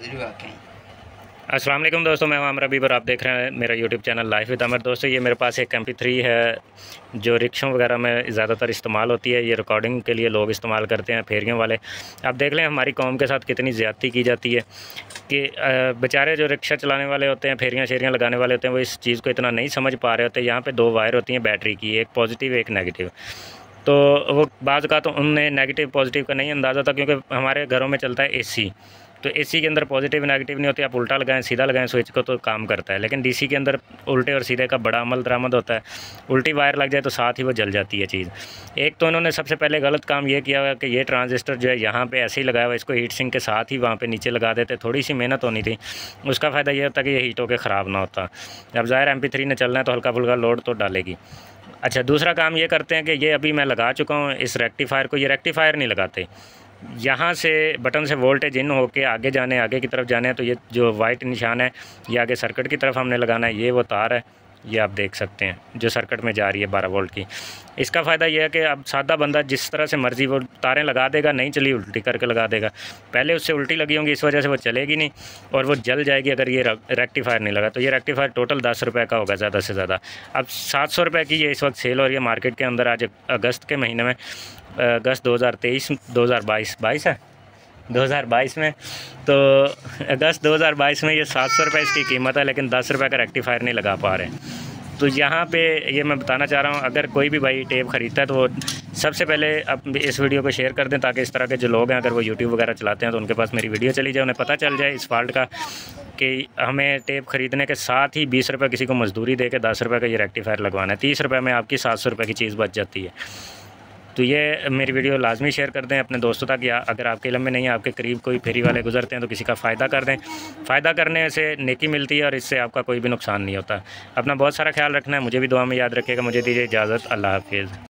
अस्सलाम वालेकुम दोस्तों, मैं हूं आमिर हबीब और आप देख रहे हैं मेरा YouTube channel life with Aamir. दोस्तों, ये मेरे पास एक MP3 है जो रिक्शों वगैरह में ज़्यादातर इस्तेमाल होती है। ये रिकॉर्डिंग के लिए लोग इस्तेमाल करते हैं, फेरियों वाले। आप देख लें हमारी कौम के साथ कितनी ज़्यादती की जाती है कि बेचारे जो रिक्शा चलाने वाले होते हैं, फेरियाँ शेरियाँ लगाने वाले होते हैं, वो इस चीज़ को इतना नहीं समझ पा रहे होते। यहाँ पर 2 वायर होती हैं बैटरी की, एक पॉजिटिव एक नेगेटिव। तो वो बाज़ का तो उन्हें नेगेटिव पॉजिटिव का नहीं अंदाज़ा था, क्योंकि हमारे घरों में चलता है AC। तो AC के अंदर पॉजिटिव नेगेटिव नहीं होती, आप उल्टा लगाएं सीधा लगाएं स्विच को तो काम करता है। लेकिन DC के अंदर उल्टे और सीधे का बड़ा अमल दरामद होता है। उल्टी वायर लग जाए तो साथ ही वो जल जाती है चीज़। एक तो इन्होंने सबसे पहले गलत काम ये किया हुआ कि ये ट्रांजिस्टर जो है यहाँ पे ऐसे ही लगाया हुआ, इसको हीट सिंक के साथ ही वहाँ पे नीचे लगा देते। थोड़ी सी मेहनत होनी थी। उसका फ़ायदा ये होता कि ये हीट होकर ख़राब ना होता। अब ज़ाहिर MP3 ने चलना है तो हल्का फुल्का लोड तो डालेगी। अच्छा, दूसरा काम ये करते हैं कि ये अभी मैं लगा चुका हूँ इस रेक्टिफायर को। ये रेक्टिफायर नहीं लगाते, यहाँ से बटन से वोल्टेज इन होके आगे जाने, आगे की तरफ जाने हैं। तो ये जो वाइट निशान है ये आगे सर्किट की तरफ हमने लगाना है। ये वो तार है, ये आप देख सकते हैं जो सर्किट में जा रही है 12 वोल्ट की। इसका फ़ायदा ये है कि अब सादा बंदा जिस तरह से मर्ज़ी वो तारें लगा देगा, नहीं चली उल्टी करके लगा देगा। पहले उससे उल्टी लगी होंगी, इस वजह से वो चलेगी नहीं और वो जल जाएगी अगर ये रेक्टिफायर नहीं लगा। तो ये रेक्टिफायर टोटल 10 रुपये का होगा ज़्यादा से ज़्यादा। अब 700 रुपये की ये इस वक्त सेल हो रही है मार्केट के अंदर। आज अगस्त के महीने में, अगस्त 2022 है 2022 में। तो अगस्त 2022 में ये 700 रुपये इसकी कीमत है, लेकिन 10 रुपये का रेक्टिफायर नहीं लगा पा रहे। तो यहाँ पे ये मैं बताना चाह रहा हूँ, अगर कोई भी भाई टेप ख़रीदता है तो वो सबसे पहले अब इस वीडियो को शेयर कर दें, ताकि इस तरह के जो लोग हैं अगर वो यूट्यूब वगैरह चलाते हैं तो उनके पास मेरी वीडियो चली जाए, उन्हें पता चल जाए इस फॉल्ट का कि हमें टेप ख़रीदने के साथ ही 20 रुपये किसी को मजदूरी दे के 10 रुपये का ये रेक्टिफायर लगवाना है। 30 रुपये में आपकी 700 रुपये की चीज़ बच जाती है। तो ये मेरी वीडियो लाजमी शेयर कर दें अपने दोस्तों तक, या अगर आपके इल्म में नहीं है, आपके करीब कोई फेरी वाले गुजरते हैं तो किसी का फ़ायदा कर दें। फ़ायदा करने से नेकी मिलती है और इससे आपका कोई भी नुकसान नहीं होता। अपना बहुत सारा ख्याल रखना है, मुझे भी दुआ में याद रखिएगा। मुझे दीजिए इजाज़त, अल्लाह हाफिज़।